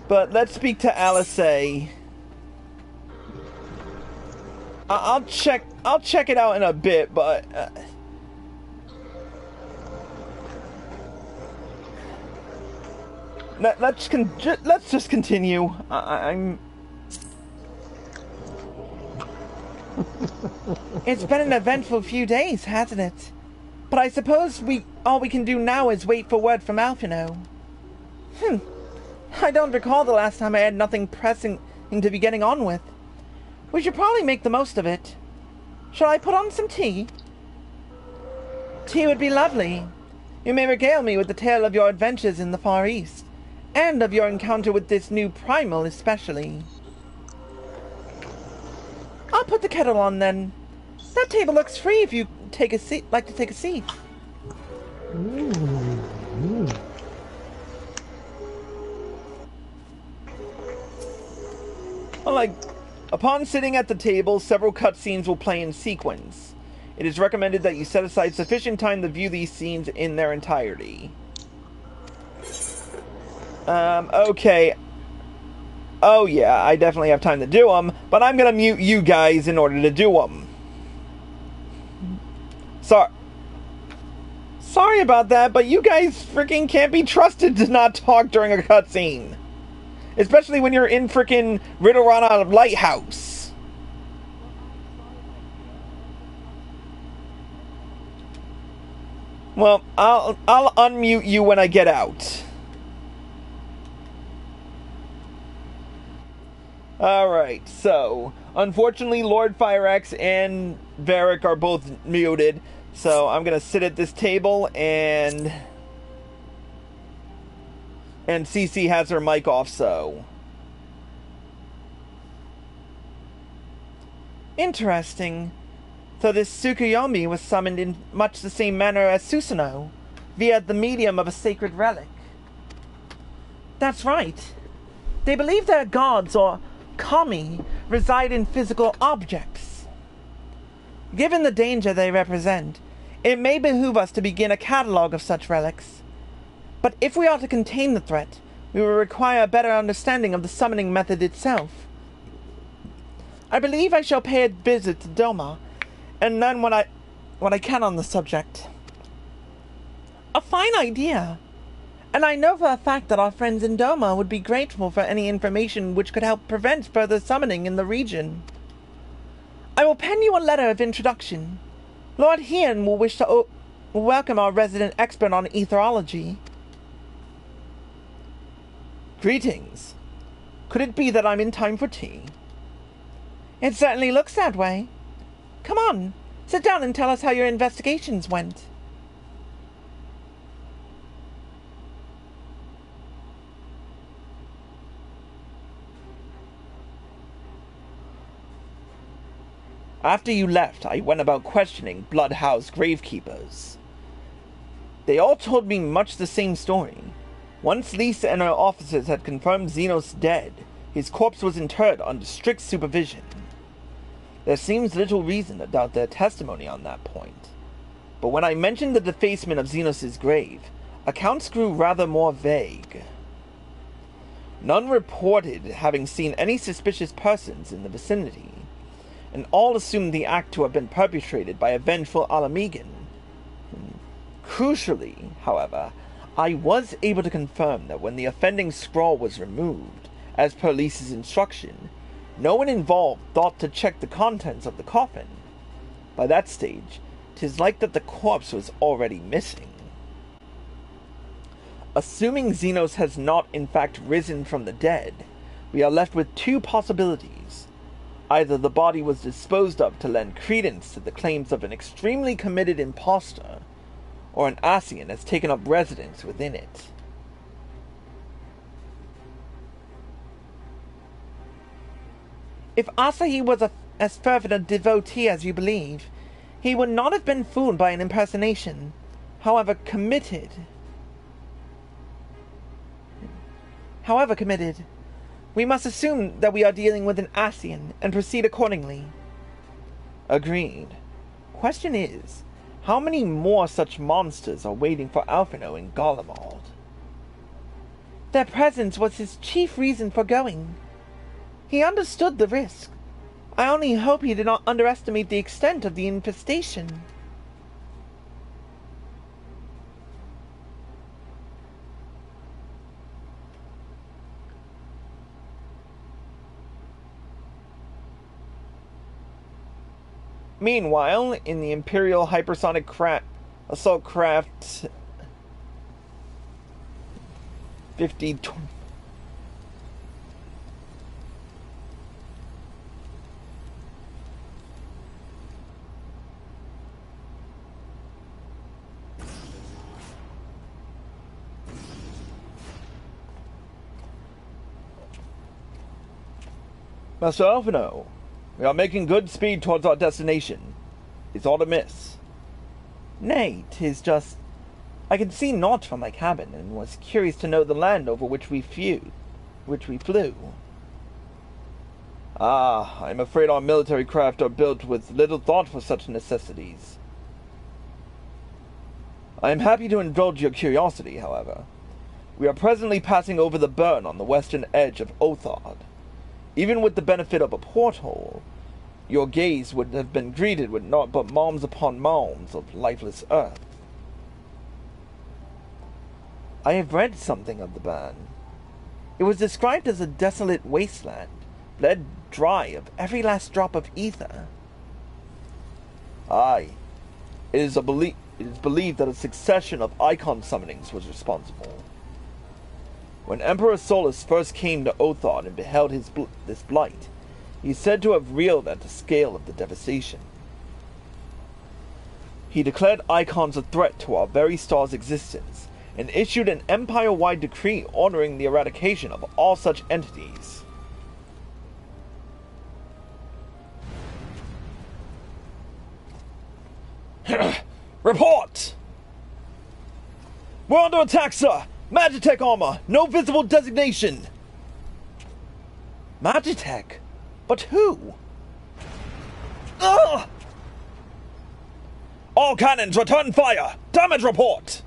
But let's speak to Alisiae. I'll check it out in a bit, but let's just continue. I'm. It's been an eventful few days, hasn't it? But I suppose all we can do now is wait for word from Alphino. I don't recall the last time I had nothing pressing to be getting on with. We should probably make the most of it. Shall I put on some tea? Tea would be lovely. You may regale me with the tale of your adventures in the Far East, and of your encounter with this new primal especially. I'll put the kettle on then. That table looks free if you like to take a seat. Upon sitting at the table, several cutscenes will play in sequence. It is recommended that you set aside sufficient time to view these scenes in their entirety. Okay. Oh yeah, I definitely have time to do them, but I'm gonna mute you guys in order to do them. Sorry about that, but you guys freaking can't be trusted to not talk during a cutscene. Especially when you're in freaking Riddlerana Lighthouse. Well, I'll unmute you when I get out. Alright, so unfortunately Lord Firex and Varric are both muted, so I'm gonna sit at this table and Cece has her mic off, so. Interesting. So this Tsukuyomi was summoned in much the same manner as Susanoo, via the medium of a sacred relic. That's right. They believe their gods, or kami, reside in physical objects. Given the danger they represent, it may behoove us to begin a catalogue of such relics. But if we are to contain the threat, we will require a better understanding of the summoning method itself. I believe I shall pay a visit to Doma, and learn what I can on the subject. A fine idea! And I know for a fact that our friends in Doma would be grateful for any information which could help prevent further summoning in the region. I will pen you a letter of introduction. Lord Hien will wish to welcome our resident expert on etherology. Greetings. Could it be that I'm in time for tea? It certainly looks that way. Come on, sit down and tell us how your investigations went. After you left, I went about questioning Bloodhouse gravekeepers. They all told me much the same story. Once Lisa and her officers had confirmed Xenos dead, his corpse was interred under strict supervision. There seems little reason to doubt their testimony on that point. But when I mentioned the defacement of Xenos' grave, accounts grew rather more vague. None reported having seen any suspicious persons in the vicinity, and all assumed the act to have been perpetrated by a vengeful Alamegan. Crucially, however, I was able to confirm that when the offending scroll was removed, as per Lisa's instruction, no one involved thought to check the contents of the coffin. By that stage, 'tis like that the corpse was already missing. Assuming Xenos has not in fact risen from the dead, we are left with two possibilities. Either the body was disposed of to lend credence to the claims of an extremely committed impostor, or an Ascian has taken up residence within it. If Asahi was as fervent a devotee as you believe, he would not have been fooled by an impersonation, however committed. We must assume that we are dealing with an Ascian, and proceed accordingly. Agreed. Question is, how many more such monsters are waiting for Alphino in Garlemald? Their presence was his chief reason for going. He understood the risk. I only hope he did not underestimate the extent of the infestation. Meanwhile, in the Imperial Hypersonic Assault Craft 50... Master Alphino, we are making good speed towards our destination. It's all a miss. Nay, 'tis just... I could see naught from my cabin, and was curious to know the land over which we flew. Ah, I'm afraid our military craft are built with little thought for such necessities. I am happy to indulge your curiosity, however. We are presently passing over the burn on the western edge of Othard. Even with the benefit of a porthole, your gaze would have been greeted with naught but mounds upon mounds of lifeless earth. I have read something of the burn. It was described as a desolate wasteland, bled dry of every last drop of ether. Aye, it is believed that a succession of icon summonings was responsible. When Emperor Solus first came to Othard and beheld this blight, he is said to have reeled at the scale of the devastation. He declared icons a threat to our very star's existence, and issued an empire-wide decree ordering the eradication of all such entities. Report! We're under attack, sir! Magitech armor! No visible designation! Magitech? But who? Ugh! All cannons return fire! Damage report!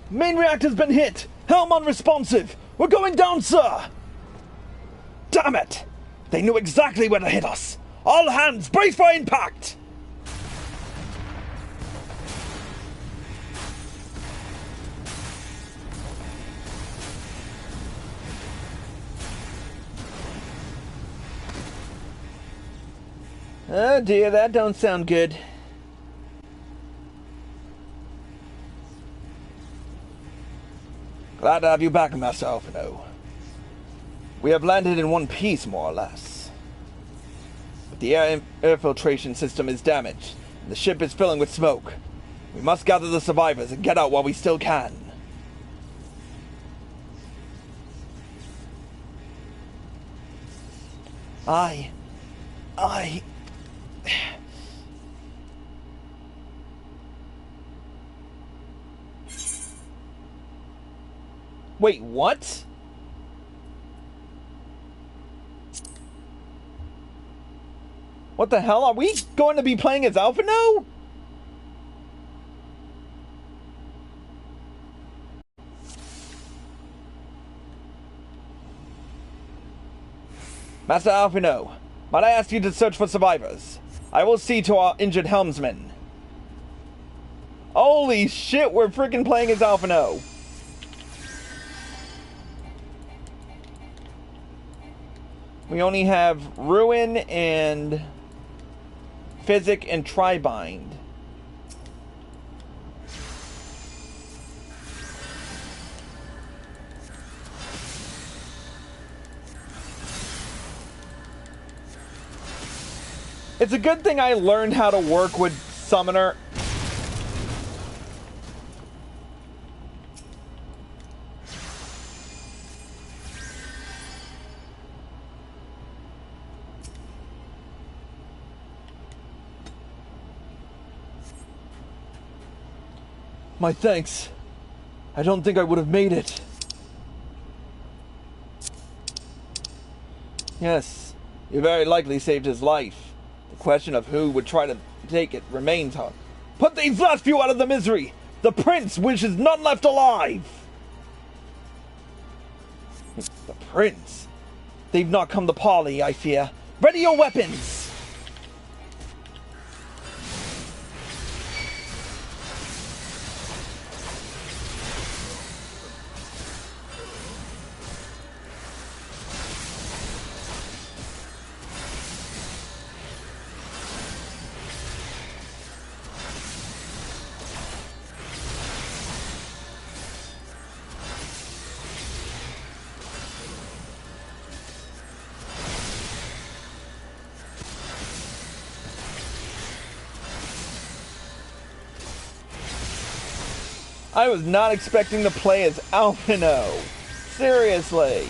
Main reactor's been hit! Helm unresponsive! We're going down, sir! Damn it! They knew exactly where to hit us! All hands, brace for impact! Oh dear, that don't sound good. Glad to have you back, Master Alphino. We have landed in one piece, more or less. But the air filtration system is damaged, and the ship is filling with smoke. We must gather the survivors and get out while we still can. I... Wait, what? What the hell? Are we going to be playing as Alphino? Master Alphino, might I ask you to search for survivors? I will see to our injured helmsman. Holy shit, we're freaking playing as Alphino. We only have Ruin and Physic and Tribind. It's a good thing I learned how to work with Summoner. My thanks. I don't think I would have made it. Yes, you very likely saved his life. The question of who would try to take it remains Put these last few out of the misery! The prince wishes none left alive! The prince? They've not come to parley, I fear. Ready your weapons! I was not expecting to play as Alpino. Seriously.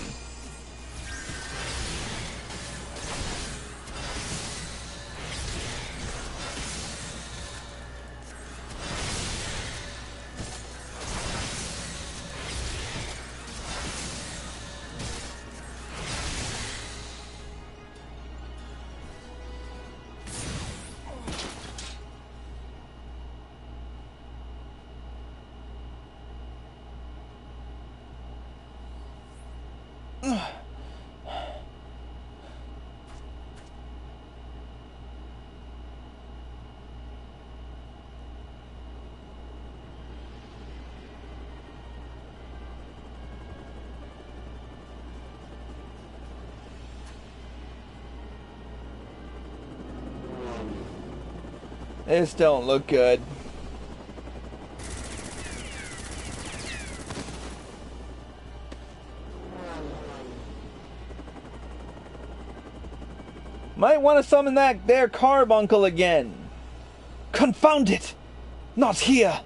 This don't look good. Might want to summon that there carbuncle again. Confound it! Not here!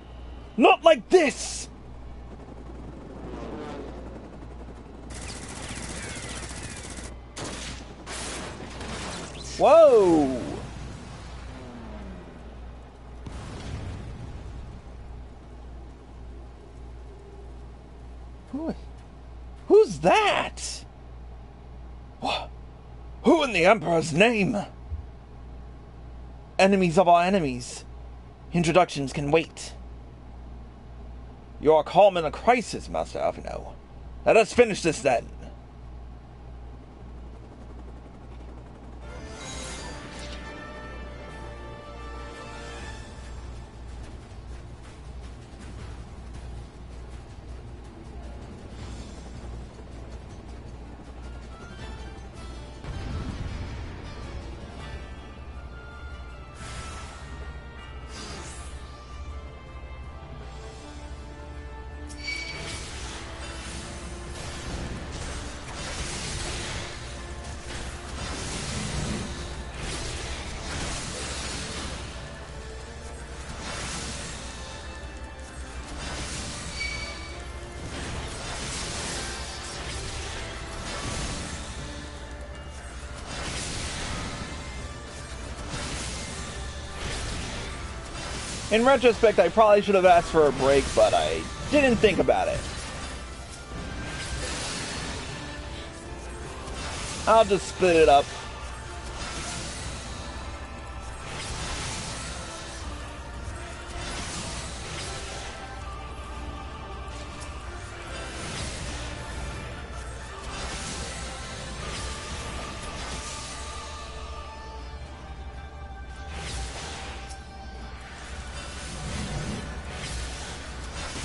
Not like this! Whoa! Who's that? Who in the Emperor's name? Enemies of our enemies. Introductions can wait. You are calm in a crisis, Master Alphino. Let us finish this then. In retrospect, I probably should have asked for a break, but I didn't think about it. I'll just split it up.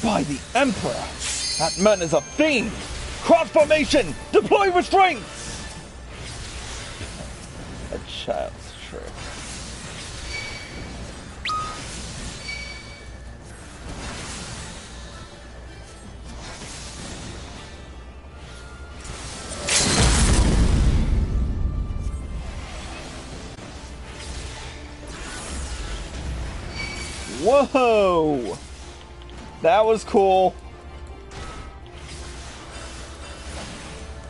By the Emperor! That man is a fiend! Cross formation! Deploy restraints! A child's trick. Whoa! That was cool.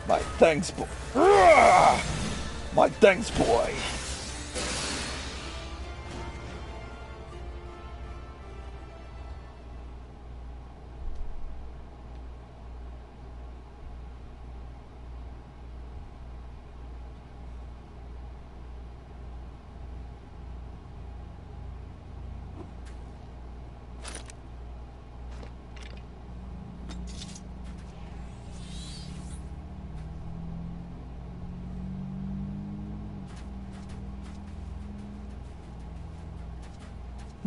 My thanks, boy. My thanks, boy.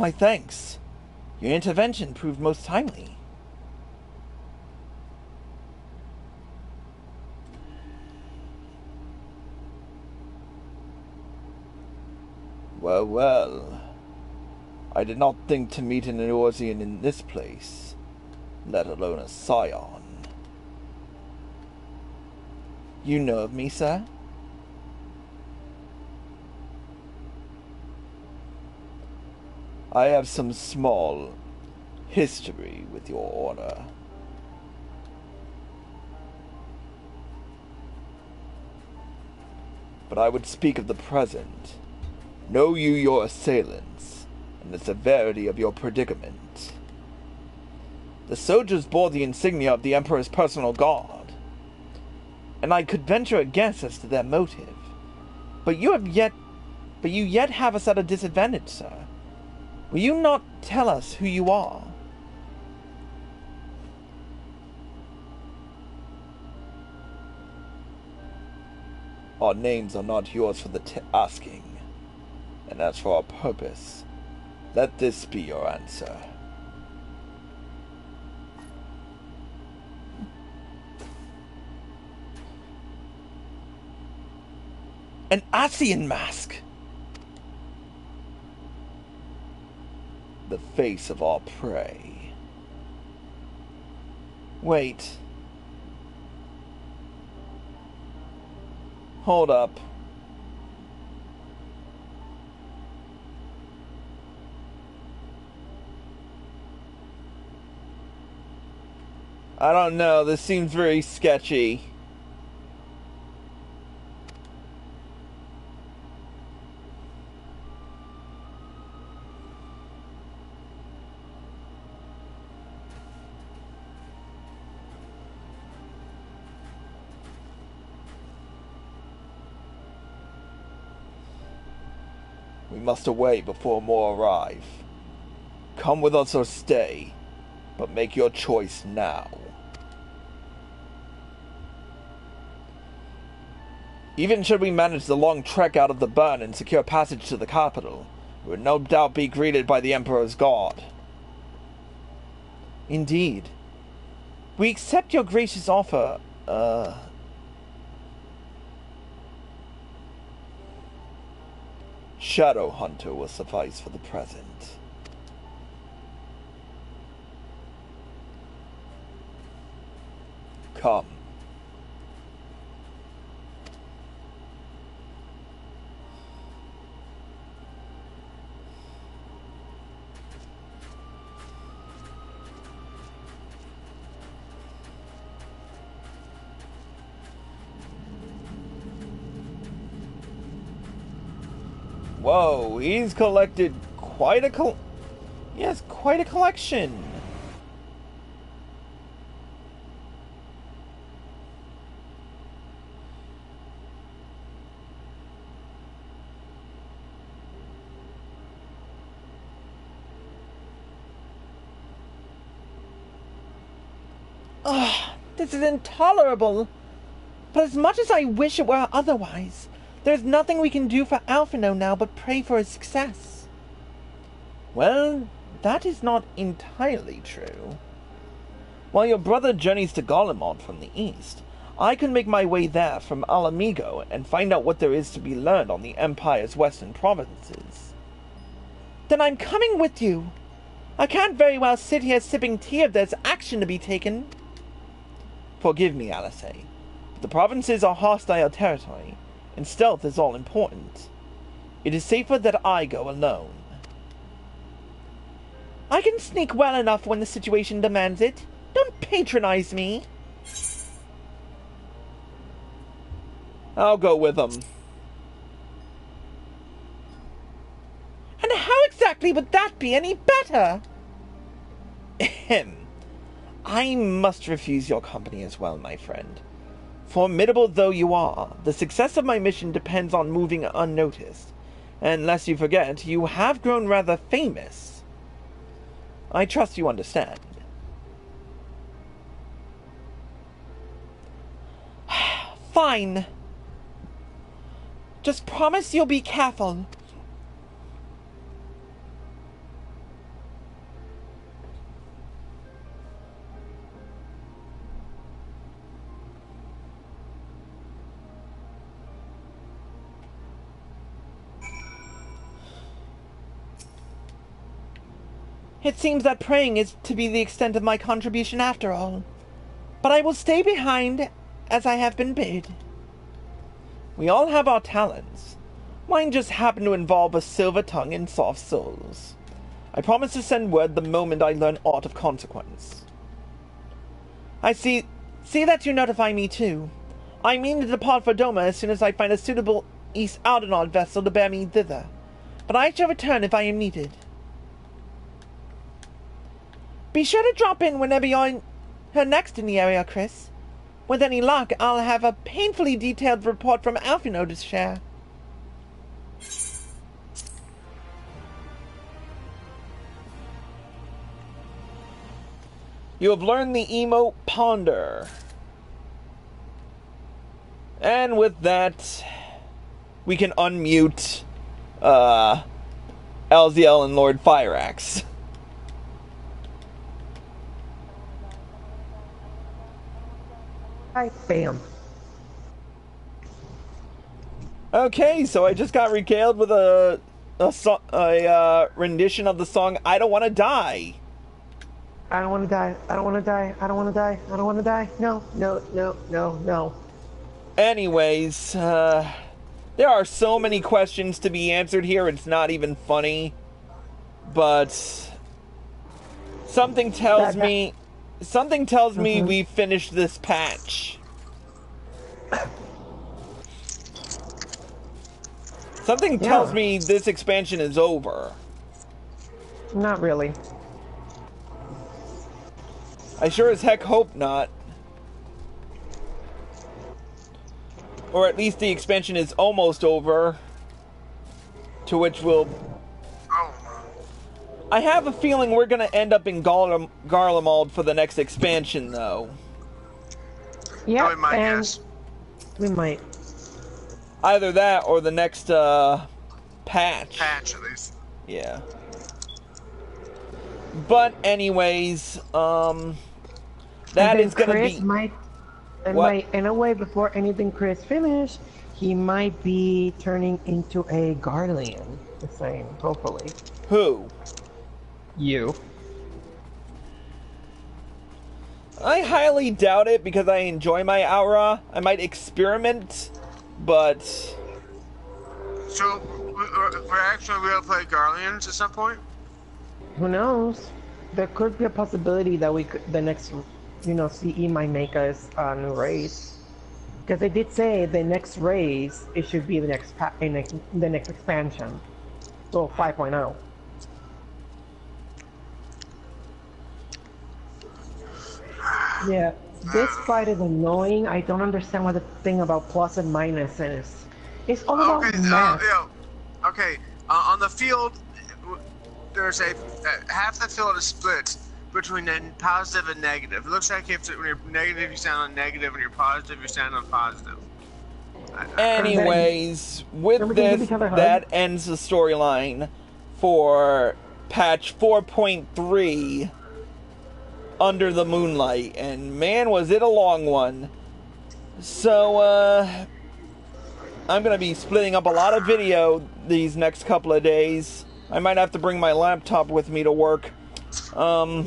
My thanks. Your intervention proved most timely. Well, well. I did not think to meet an Eorzean in this place, let alone a scion. You know of me, sir? I have some small history with your order. But I would speak of the present. Know you your assailants, and the severity of your predicament. The soldiers bore the insignia of the Emperor's personal guard, and I could venture a guess as to their motive. But you yet have us at a disadvantage, sir. Will you not tell us who you are? Our names are not yours for the asking, and as for our purpose, let this be your answer. An Ascian mask! The face of our prey. Wait. Hold up. I don't know, this seems very sketchy. We must away before more arrive. Come with us or stay, but make your choice now. Even should we manage the long trek out of the burn and secure passage to the capital, we would no doubt be greeted by the Emperor's guard. Indeed. We accept your gracious offer, Shadow Hunter will suffice for the present. Come. Whoa, he's collected quite a he has quite a collection. Ugh, this is intolerable. But as much as I wish it were otherwise, there's nothing we can do for Alphino now but pray for his success. Well, that is not entirely true. While your brother journeys to Golemont from the east, I can make my way there from Alamigo and find out what there is to be learned on the Empire's western provinces. Then I'm coming with you. I can't very well sit here sipping tea if there's action to be taken. Forgive me, Alisiae, but the provinces are hostile territory, and stealth is all important. It is safer that I go alone. I can sneak well enough when the situation demands it. Don't patronize me. I'll go with them. And how exactly would that be any better? Ahem. I must refuse your company as well, my friend. Formidable though you are, the success of my mission depends on moving unnoticed. And lest you forget, you have grown rather famous. I trust you understand. Fine. Just promise you'll be careful. It seems that praying is to be the extent of my contribution after all. But I will stay behind, as I have been bid. We all have our talents. Mine just happen to involve a silver tongue and soft souls. I promise to send word the moment I learn aught of consequence. I see that you notify me too. I mean to depart for Doma as soon as I find a suitable East Aldenard vessel to bear me thither. But I shall return if I am needed. Be sure to drop in whenever you're next in the area, Chris. With any luck, I'll have a painfully detailed report from Alfino to share. You have learned the emote Ponder. And with that, we can unmute Alisiae and Lord Fireaxe. Hi, bam. Okay, so I just got regaled with a rendition of the song "I Don't Want to Die." I don't want to die. I don't want to die. I don't want to die. I don't want to die. No, no, no, no, no. Anyways, there are so many questions to be answered here, it's not even funny. But something tells me we finished this patch. Something tells me this expansion is over. Not really. I sure as heck hope not. Or at least the expansion is almost over. To which we'll... I have a feeling we're gonna end up in Garlemald for the next expansion, though. Yeah, we might, yes. We might. Either that or the next, patch. Patch, at least. Yeah. But anyways, that is gonna Chris be... might, in a way, before anything Chris finished, he might be turning into a guardian. The same, hopefully. Who? You. I highly doubt it because I enjoy my aura. I might experiment, but... So, we're actually going to play Guardians at some point? Who knows? There could be a possibility that we could, the next, CE might make us a new race. Because they did say the next race, it should be the next expansion. So 5.0. Yeah, this fight is annoying. I don't understand what the thing about plus and minus is. It's all about math. Okay, on the field, there's half the field is split between positive and negative. It looks like when you're negative, you sound on negative. When you're positive, you sound on positive. Anyways, with this, that ends the storyline for patch 4.3 Under the Moonlight, and man was it a long one. So I'm gonna be splitting up a lot of video these next couple of days. I might have to bring my laptop with me to work. But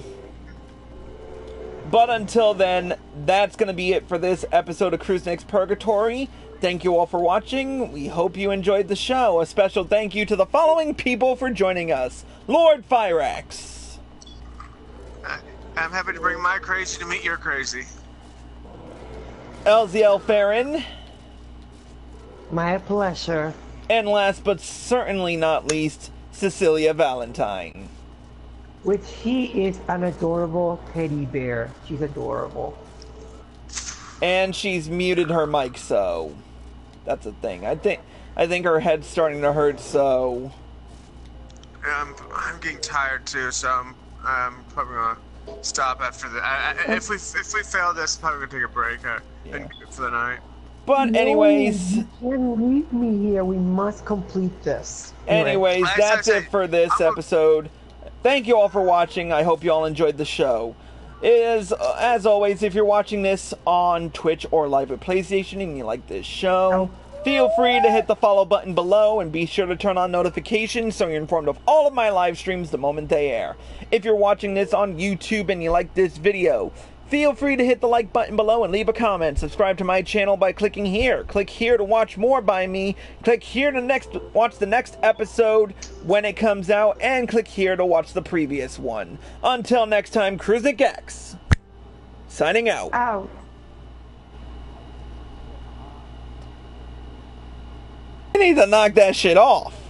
until then, that's gonna be it for this episode of Cruisenix Purgatory. Thank you all for watching. We hope you enjoyed the show. A special thank you to the following people for joining us. Lord Fireaxe. I'm happy to bring my crazy to meet your crazy. Alisiae Farron. My pleasure. And last but certainly not least, Cecilia Valentine. Which he is an adorable teddy bear. She's adorable. And she's muted her mic, so that's a thing. I think her head's starting to hurt, so I'm getting tired too, so I'm probably gonna stop after the. If we fail this, I'm probably gonna take a break for the night. But anyways, you can't leave me here. We must complete this. Anyways, that's it for this episode. Thank you all for watching. I hope you all enjoyed the show. As always, if you're watching this on Twitch or live at PlayStation and you like this show, Feel free to hit the follow button below and be sure to turn on notifications so you're informed of all of my live streams the moment they air. If you're watching this on YouTube and you like this video, feel free to hit the like button below and leave a comment. Subscribe to my channel by clicking here. Click here to watch more by me. Click here to watch the next episode when it comes out. And click here to watch the previous one. Until next time, Cruzik X, signing out. Out. You need to knock that shit off.